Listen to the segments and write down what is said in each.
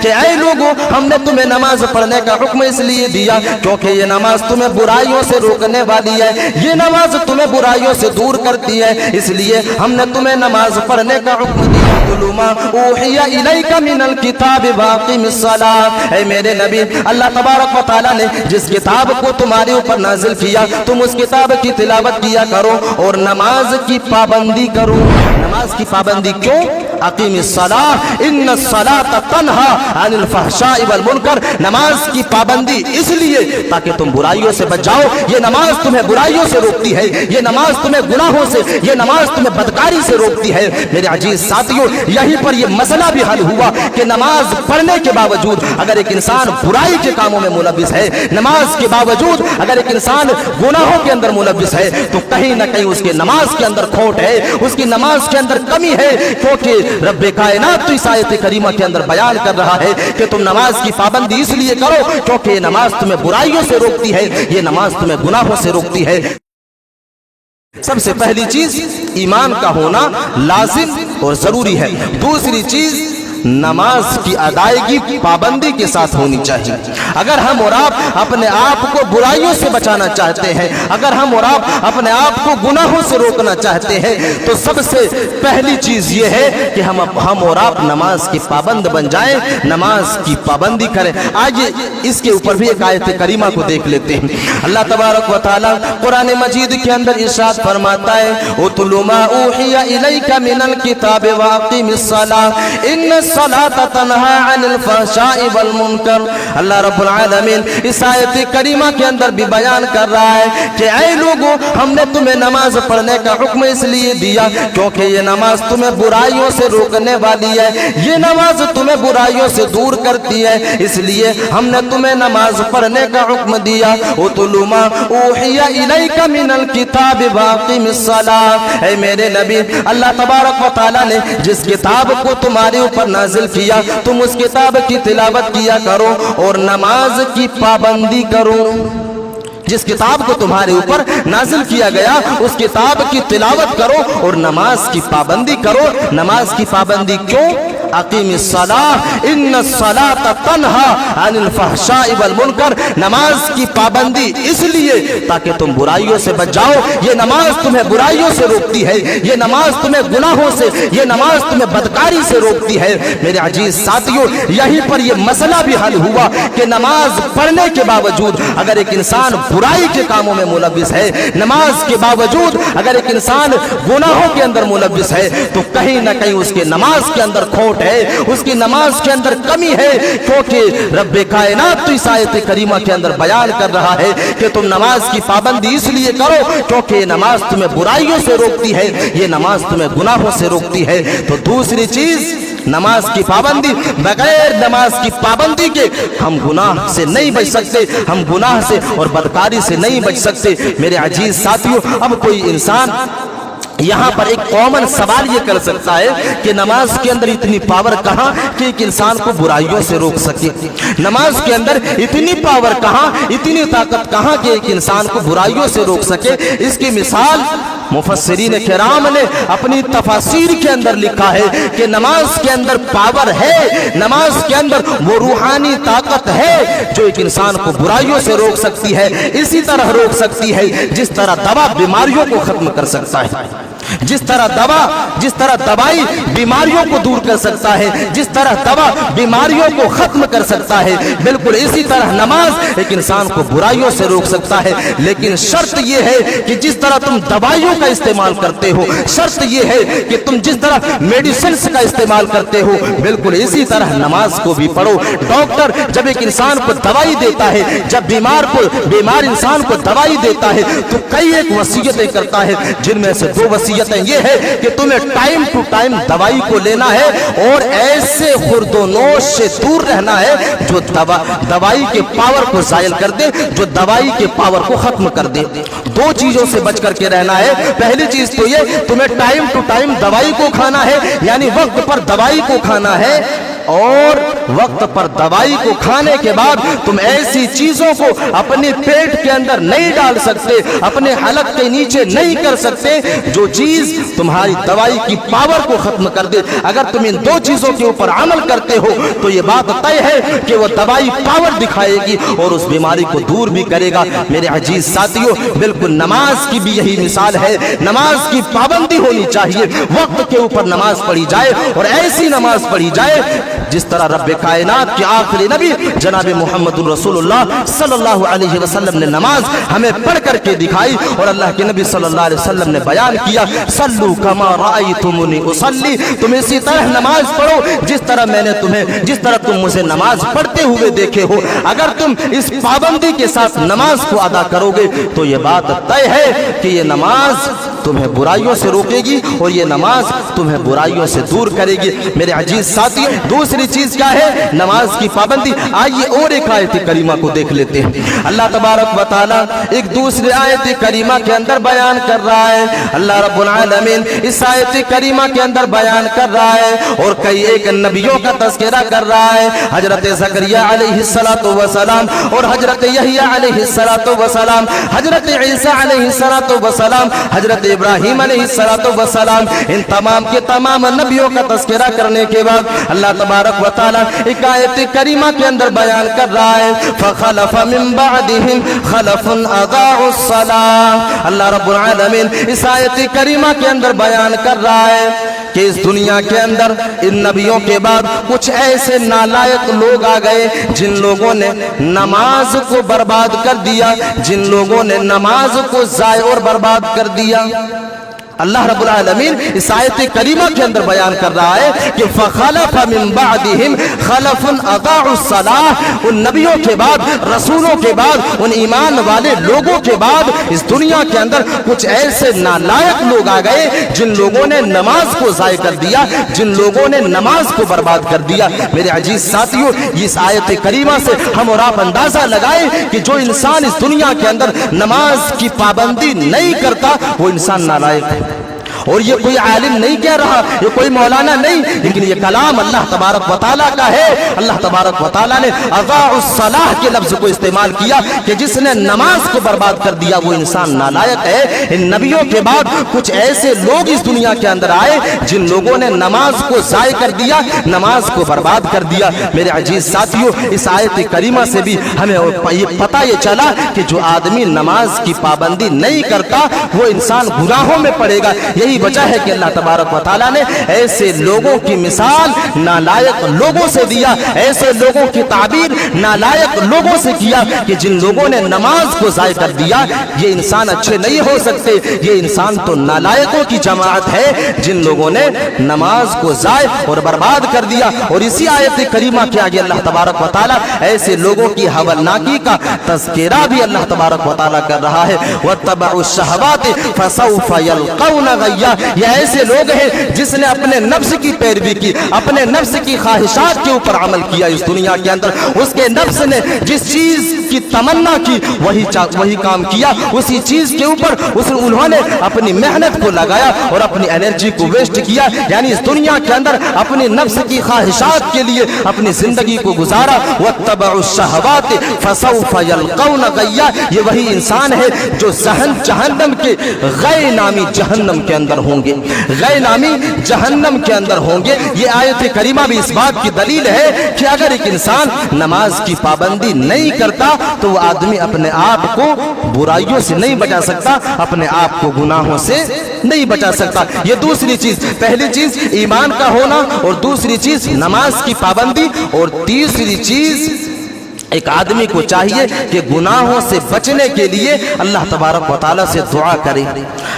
کہ اے لوگوں ہم نے تمہیں نماز پڑھنے کا حکم اس لیے دیا کیونکہ یہ نماز تمہیں برائیوں سے روکنے والی ہے، یہ نماز تمہیں برائیوں سے دور کرتی ہے، اس لیے ہم نے تمہیں نماز پڑھنے کا حکم دیا۔ اتل ما اوحی الیک من الکتاب واقم الصلاۃ، اے میرے نبی اللہ تبارک و تعالی نے جس کتاب کو تمہارے اوپر نازل کیا تم اس کتاب کی تلاوت کیا کرو اور نماز کی پابندی کرو۔ نماز کی پابندی کیوں؟ اقیم الصلاۃ ان الصلاۃ تنہی عن الفحشاء والمنکر، نماز کی پابندی اس لیے تاکہ تم برائیوں سے بچ جاؤ، یہ نماز تمہیں برائیوں سے روکتی ہے، یہ نماز تمہیں گناہوں سے، یہ نماز تمہیں بدکاری سے روکتی ہے۔ میرے عزیز ساتھیوں یہیں پر یہ مسئلہ بھی حل ہوا کہ نماز پڑھنے کے باوجود اگر ایک انسان برائی کے کاموں میں ملوث ہے، نماز کے باوجود اگر ایک انسان گناہوں کے اندر ملوث ہے تو کہیں نہ کہیں اس کے نماز کے اندر کھوٹ ہے، اس کی نماز کے اندر کمی ہے، کیونکہ رب کائنات تو اس آیت کریمہ کے اندر بیان کر رہا ہے کہ تم نماز کی پابندی اس لیے کرو کیونکہ یہ نماز تمہیں برائیوں سے روکتی ہے، یہ نماز تمہیں گناہوں سے روکتی ہے۔ سب سے پہلی چیز ایمان کا ہونا لازم اور ضروری ہے۔ دوسری چیز نماز کی ادائیگی پابندی کے ساتھ ہونی چاہیے۔ اگر ہم اور آپ اپنے آپ کو برائیوں سے بچانا چاہتے ہیں، اگر ہم اور آپ اپنے آپ کو گناہوں سے روکنا چاہتے ہیں تو سب سے پہلی چیز یہ ہے کہ ہم اور آپ نماز کی پابند بن جائیں، نماز کی پابندی کریں۔ آئیے اس کے اوپر بھی ایک آیت کریمہ کو دیکھ لیتے ہیں۔ اللہ تبارک و تعالی قرآن مجید کے اندر ارشاد فرماتا ہے اتل ما اوحی الیک من الکتاب واقم الصلاۃ ان الصلاۃ تنہی عن الفحشاء والمنکر۔ اللہ رب العالمین اس آیت کریمہ کے اندر بھی بیان کر رہا ہے کہ اے لوگوں ہم نے تمہیں نماز پڑھنے کا حکم اس لیے دیا کیونکہ یہ نماز تمہیں برائیوں سے روکنے والی ہے، یہ نماز تمہیں برائیوں سے دور کرتی ہے، اس لیے ہم نے تمہیں نماز پڑھنے کا حکم دیا۔ اتل ما اوحی الیک من الکتاب واقم الصلاۃ، اے میرے نبی اللہ تبارک و تعالی نے جس کتاب کو تمہارے اوپر نازل کیا تم اس کتاب کی تلاوت کیا کرو اور نماز کی پابندی کرو۔ جس کتاب کو تمہارے اوپر نازل کیا گیا اس کتاب کی تلاوت کرو اور نماز کی پابندی کرو۔ نماز کی پابندی کیوں؟ اقیم الصلاۃ ان الصلاۃ تنہی عن الفحشاء والمنکر، نماز کی پابندی اس لیے تاکہ تم برائیوں سے بچ جاؤ، یہ نماز تمہیں برائیوں سے روکتی ہے، یہ نماز تمہیں گناہوں سے، یہ نماز تمہیں بدکاری سے روکتی ہے۔ میرے عزیز ساتھیوں یہیں پر یہ مسئلہ بھی حل ہوا کہ نماز پڑھنے کے باوجود اگر ایک انسان برائی کے کاموں میں ملوث ہے، نماز کے باوجود اگر ایک انسان گناہوں کے اندر ملوث ہے تو کہیں نہ کہیں اس کے نماز کے اندر کھوٹ ہے، اس کی نماز کے اندر کمی ہے، کیونکہ رب کائنات تو اس آیت کریمہ کے اندر بیان کر رہا ہے کہ تم نماز کی پابندی اس لیے کرو کیونکہ یہ نماز تمہیں برائیوں سے روکتی ہے، یہ نماز تمہیں گناہوں سے روکتی ہے۔ تو دوسری چیز نماز کی پابندی، بغیر نماز کی پابندی کے ہم گناہ سے نہیں بچ سکتے، ہم گناہ سے اور بدکاری سے نہیں بچ سکتے۔ میرے عزیز ساتھیوں اب کوئی انسان یہاں پر ایک کامن سوال یہ کر سکتا ہے کہ نماز کے اندر اتنی پاور کہاں کہ ایک انسان کو برائیوں سے روک سکے؟ نماز کے اندر اتنی پاور کہاں، اتنی طاقت کہاں کہ ایک انسان کو برائیوں سے روک سکے؟ اس کی مثال مفسرین کرام نے اپنی تفاسیر کے اندر لکھا ہے کہ نماز کے اندر پاور ہے، نماز کے اندر وہ روحانی طاقت ہے جو ایک انسان کو برائیوں سے روک سکتی ہے، اسی طرح روک سکتی ہے جس طرح دوا بیماریوں کو ختم کر سکتا ہے، جس طرح دوائی بیماریوں کو دور کر سکتا ہے، جس طرح دوا بیماریوں کو ختم کر سکتا ہے، بالکل اسی طرح نماز ایک انسان کو برائیوں سے روک سکتا ہے۔ لیکن شرط یہ ہے کہ جس طرح تم دوائیوں کا استعمال کرتے ہو، شرط یہ ہے کہ تم جس طرح میڈیسنز کا استعمال کرتے ہو بالکل اسی طرح نماز کو بھی پڑھو۔ ڈاکٹر جب ایک انسان کو دوائی دیتا ہے، جب بیمار انسان کو دوائی دیتا ہے تو کئی ایک وصیتیں کرتا ہے، جن میں سے دو وصیتیں یہ ہے کہ تمہیں ٹائم ٹو ٹائم دوائی کو لینا ہے اور ایسے خورد و نوش سے دور رہنا ہے جو دوائی کے پاور کو زائل کر دے، جو دوائی کے پاور کو ختم کر دے۔ دو چیزوں سے بچ کر کے رہنا ہے۔ پہلی چیز تو یہ تمہیں ٹائم ٹو ٹائم دوائی کو کھانا ہے، یعنی وقت پر دوائی کو کھانا ہے، और वक्त पर दवाई को खाने के बाद तुम ऐसी चीजों को अपने पेट के अंदर नहीं डाल सकते, अपने हलक के नीचे नहीं कर सकते जो चीज तुम्हारी दवाई की पावर को खत्म कर दे। अगर तुम इन दो चीजों के ऊपर अमल करते हो तो ये बात तय है कि वो दवाई पावर दिखाएगी और उस बीमारी को दूर भी करेगा। मेरे अजीज साथियों, बिल्कुल नमाज की भी यही मिसाल है। नमाज की पाबंदी होनी चाहिए, वक्त के ऊपर नमाज पढ़ी जाए और ऐसी नमाज पढ़ी जाए जिस तरह रब्बे कायनात के आखिरी नबी जनाब मुहम्मदुर रसूलुल्लाह सल्लल्लाहु अलैहि वसल्लम ने नमाज हमें पढ़ करके दिखाई। और अल्लाह के नबी सल्लल्लाहु अलैहि वसल्लम ने बयान किया, सल्लू कमा राअयतुमुनी उसल्ली, तुम इसी तरह नमाज पढ़ो जिस तरह तुम मुझे नमाज पढ़ते हुए देखे हो। अगर तुम इस पाबंदी के साथ नमाज को अदा करोगे तो ये बात तय है कि ये नमाज तुम्हें बुराइयों से रोकेगी और ये नमाज तुम्हें बुराइयों से दूर करेगी। मेरे अजीज साथियों, दूसरी चीज क्या है नमाज की पाबंदी? आइए और एक आयत करीमा को देख लेते हैं। अल्लाह तबारक व तआला एक दूसरी आयत करीमा के अंदर बयान कर रहा है। अल्लाह रब्बुल आलमीन इस आयत करीमा के अंदर बयान कर रहा है और कई एक नबियों का तज़किरा कर रहा है। हजरत ज़करिया अलैहिस्सलातु वस्सलाम और हजरत यहया अलैहिस्सलातु वस्सलाम, हजरत ईसा अलैहिस्सलातु वस्सलाम, हजरत इब्राहीम अलैहिस्सलातु वस्सलाम, इन तमाम के तमाम नबियों का तज़किरा करने के बाद अल्लाह तबारक व तआला एक आयत करीमा के अंदर बयान कर रहा है, फखलफ मिन बअदिहिम खलफुन अज़ाउस सलाह। अल्लाह रब्बुल आलमीन इस आयत करीमा के अंदर बयान कर रहा है कि इस दुनिया के अंदर इन नबियों के बाद कुछ ऐसे नालायक लोग आ गए जिन लोगों ने नमाज को बर्बाद कर दिया, जिन लोगों ने नमाज को ज़ाय और बर्बाद कर दिया। अल्लाह रब्बुल आलमीन इस आयत करीमा के अंदर बयान कर रहा है कि फखलफ मिन बअदिहिम खलफुन अज़ाउस सलाह, उन नबियों के बाद, रसूलों के बाद, उन ईमान वाले लोगों के बाद इस दुनिया के अंदर कुछ ऐसे नालायक लोग आ गए जिन लोगों ने नमाज को ज़ाय कर दिया, जिन लोगों ने नमाज को बर्बाद कर दिया। मेरे अजीज साथियों, इस आयत करीमा से हम और आप अंदाजा लगाए कि जो इंसान इस दुनिया के अंदर नमाज की पाबंदी नहीं करता वो इंसान नालायक है। और ये कोई आलिम नहीं कह रहा, ये कोई मौलाना नहीं, लेकिन ये कलाम अल्लाह तबारक व तआला का है। अल्लाह तबारक व तआला ने अज़ाउस सलाह के लफ्ज को इस्तेमाल किया कि जिसने नमाज को बर्बाद कर दिया वो इंसान नालायक है। इन नबियों के बाद कुछ ऐसे लोग इस दुनिया के अंदर आए जिन लोगों ने नमाज को ज़ाय कर दिया, नमाज को बर्बाद कर दिया। मेरे अजीज साथियों, इस आयत करीमा से भी हमें ये चला कि जो आदमी नमाज की पाबंदी नहीं करता वो इंसान गुनाहों में पड़ेगा। यही वजह है कि अल्लाह तबारक व तआला ने ऐसे लोगों की मिसाल नालायक लोगों से दिया, ऐसे लोगों की ताबीर नालायक लोगों से किया कि जिन लोगों ने नमाज को ज़ाय कर दिया ये इंसान अच्छे नहीं हो सकते, ये इंसान तो नालायकों की जमात है जिन लोगों ने नमाज को ज़ाय और बर्बाद कर दिया। और इसी आयत करीमा के आगे अल्लाह तबारक व तआला ऐसे लोगों की हवलनाकी का तज़किरा भी अल्लाह तबारक व तआला कर रहा है। वत्तबउश शहवाति फसौफ यल्क़ौना गय्या, ये ऐसे लोग हैं जिसने अपने नफ्स की पैरवी की, अपने नफ्स की ख्वाहिशात के ऊपर अमल किया इस दुनिया के अंदर। उसके नफ्स ने जिस चीज की तमन्ना की वही काम किया, उसी चीज के ऊपर उन्होंने अपनी मेहनत को लगाया और अपनी एनर्जी को वेस्ट किया। यानी इस दुनिया के अंदर अपनी नफ्स की ख्वाहिशात के लिए अपनी जिंदगी को गुजारा। वत्तबउश शहवाति फसौफ यल्क़ौना गय्या, ये वही इंसान है जो जहन्नम के गै नामी जहन्नम के अंदर होंगे, गै नामी जहन्नम के अंदर होंगे। ये आयत करीमा भी इस बात की दलील है कि अगर एक इंसान नमाज की पाबंदी नहीं करता तो वो आदमी अपने आप को बुराइयों से नहीं बचा सकता, अपने आप को गुनाहों से नहीं बचा सकता। ये दूसरी चीज, पहली चीज ईमान का होना और दूसरी चीज नमाज की पाबंदी और तीसरी चीज एक आदमी को चाहिए कि गुनाहों से बचने के लिए अल्लाह तबारक व तआला से दुआ करे,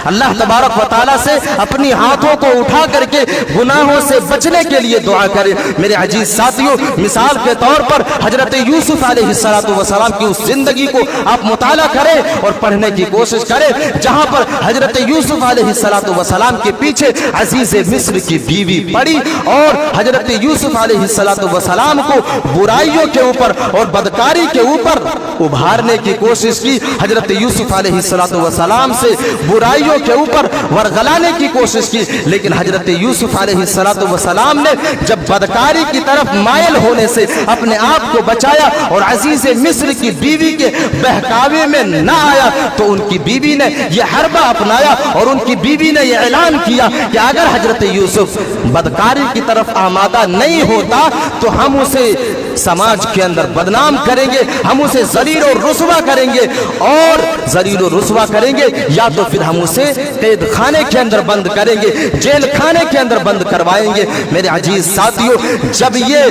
अल्लाह तबारक व तआला से अपनी हाथों को उठा करके गुनाहों से बचने के लिए दुआ करे। मेरे अजीज साथियों, मिसाल के तौर पर हजरत यूसुफ अलैहिस्सलातु वस्सलाम की उस जिंदगी को आप मुताला करें और पढ़ने की कोशिश करें जहां पर हजरत यूसुफ अलैहिस्सलातु वस्सलाम के पीछे अजीज मिस्र की बीवी पड़ी और हजरत यूसुफ अलैहिस्सलातु वस्सलाम को बुराइयों के ऊपर और बदकारी के ऊपर उभारने की कोशिश की, हजरत यूसुफ अलैहिस्सलाम से बुराइयों के ऊपर वरगलाने की कोशिश की, लेकिन हजरत यूसुफ अलैहिस्सलाम ने जब बदकारी की तरफ मायल होने से अपने आप को बचाया और अजीज मिस्र की बीवी के बहकावे में न आया, तो उनकी बीवी ने यह हरबा अपनाया और उनकी बीवी ने यह ऐलान किया कि अगर हजरत यूसुफ बदकारी की तरफ आमादा नहीं होता तो हम उसे समाज के अंदर बदनाम करेंगे, हम उसे जलील और रुसवा करेंगे, और जलील और रुसवा करेंगे, या तो फिर हम उसे कैद खाने के अंदर बंद करेंगे, जेल खाने के अंदर बंद करवाएंगे। मेरे अजीज साथियों, जब ये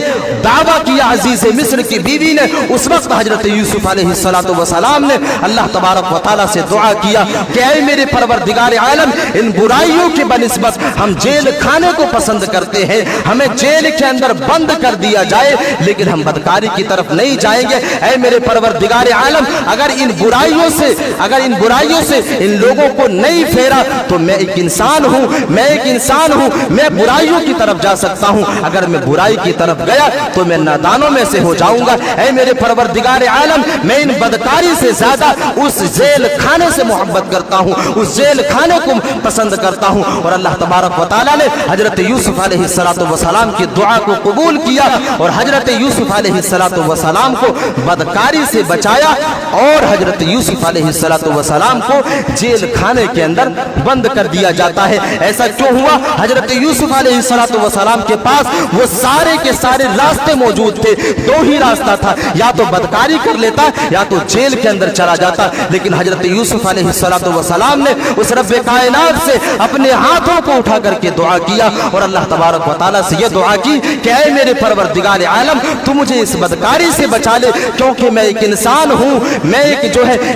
दावा किया अजीज मिस्र की बीवी ने, उस वक्त हजरत यूसुफ अलैहिस्सलाम ने अल्लाह तबारक व तआला से दुआ किया कि ऐ मेरे परवरदिगार आलम, इन बुराइयों के बनिस्बत हम जेल खाने को पसंद करते हैं, हमें जेल के अंदर बंद कर दिया जाए, लेकिन हम बदकारी की तरफ नहीं जाएंगे। ऐ मेरे परवरदिगार आलम, अगर इन बुराइयों से इन लोगों को नहीं फेरा तो मैं एक इंसान हूँ, मैं बुराइयों की तरफ जा सकता हूँ, अगर मैं बुराई की तरफ गया तो मैं नादानों में से हो जाऊंगा। ऐ मेरे परवरदिगार आलम, मैं इन बदकारी से ज्यादा उस जेल खाने से मोहब्बत करता हूँ, उस जेल खाने को पसंद करता हूँ। और अल्लाह तबारक व तआला ने हजरत यूसुफ अलैहिस्सलाम की दुआ को कबूल किया और हजरत यूसुफ अलैहिस्सलाम को बदकारी से बचाया और हजरत यूसुफ अलैहिस्सलाम को जेल खाने के अंदर बंद कर दिया जाता है। ऐसा क्यों हुआ? हजरत यूसुफ अलैहिस्सलाम के पास वो सारे के सारे रास्ते मौजूद थे, दो ही रास्ता था, या तो बदकारी कर लेता या तो जेल के अंदर चला जाता। लेकिन हजरत यूसुफ अलैहिस्सलाम ने उस रब्बे कायनात से अपने हाथों को उठा करके दुआ किया और अल्लाह तबारक व तआला से यह दुआ की कि ऐ मेरे परवरदिगार आलम, तू मुझे इस बदकारी से बचा ले, क्योंकि मैं एक इंसान हूँ,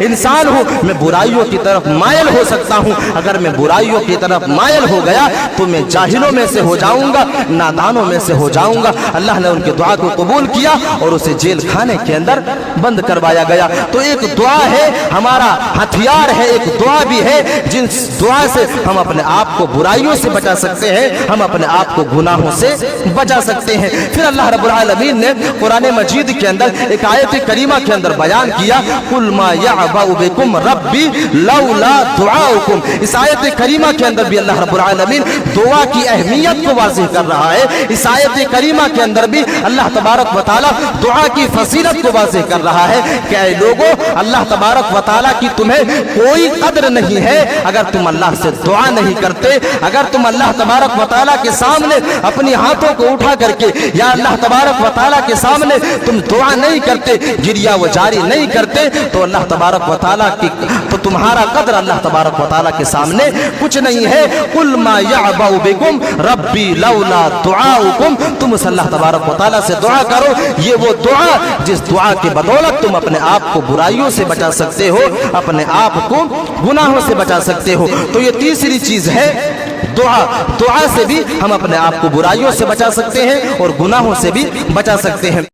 इंसान हूँ, मैं बुराइयों की तरफ मायल हो सकता हूँ। अगर मैं बुराइयों की तरफ मायल हो गया तो मैं जाहिलों में से हो जाऊंगा, नादानों में से हो जाऊंगा। अल्लाह ने उनकी दुआ को कबूल किया और उसे जेल खाने के अंदर बंद करवाया गया। तो एक दुआ है, हमारा हथियार है, एक दुआ भी है जिस दुआ से हम अपने आप को बुराइयों से बचा सकते हैं, हम अपने आप को गुनाहों से बचा सकते हैं। फिर अल्लाह रब्बुल आलमीन ने कुरान मजीद के अंदर एक आयत करीमा के अंदर बयान किया, कुल मा यअबउ बिकुम रब्बी लौला दुआउकुम। इस आयत करीमा के अंदर भी अल्लाह रब्बुल आलमीन दुआ की अहमियत को वाज़ेह कर रहा है। इस आयत करीमा के अंदर भी अल्लाह तबारक व तआला दुआ की फजीलत को वाज़ेह कर रहा है कि ऐ लोगों, अल्लाह तबारक व तआला की तुम्हें कोई कद्र नहीं है अगर तुम अल्लाह से दुआ नहीं करते, अगर तुम अल्लाह तबारक व तआला के सामने अपनी हाथों को उठा करके या अल्लाह तबारक व तआला के सामने तुम दुआ नहीं करते, गिरिया वो जारी नहीं करते, तो अल्लाह तबारक व तआला की तो तुम्हारा कद्र अल्लाह तबारक व तआला के सामने कुछ नहीं है। कुल मा यअबउ बिकुम रब्बी लौला दुआउकुम, तुम उस अल्लाह तबारक व तआला से दुआ करो, ये वो दुआ जिस दुआ के बदौलत तुम अपने आप को बुराइयों से बचा सकते हो, अपने आप को गुनाहों से बचा सकते हो। तो ये तीसरी चीज है दुआ। दुआ से भी हम अपने आप को बुराइयों से बचा सकते हैं और गुनाहों से भी बचा सकते हैं।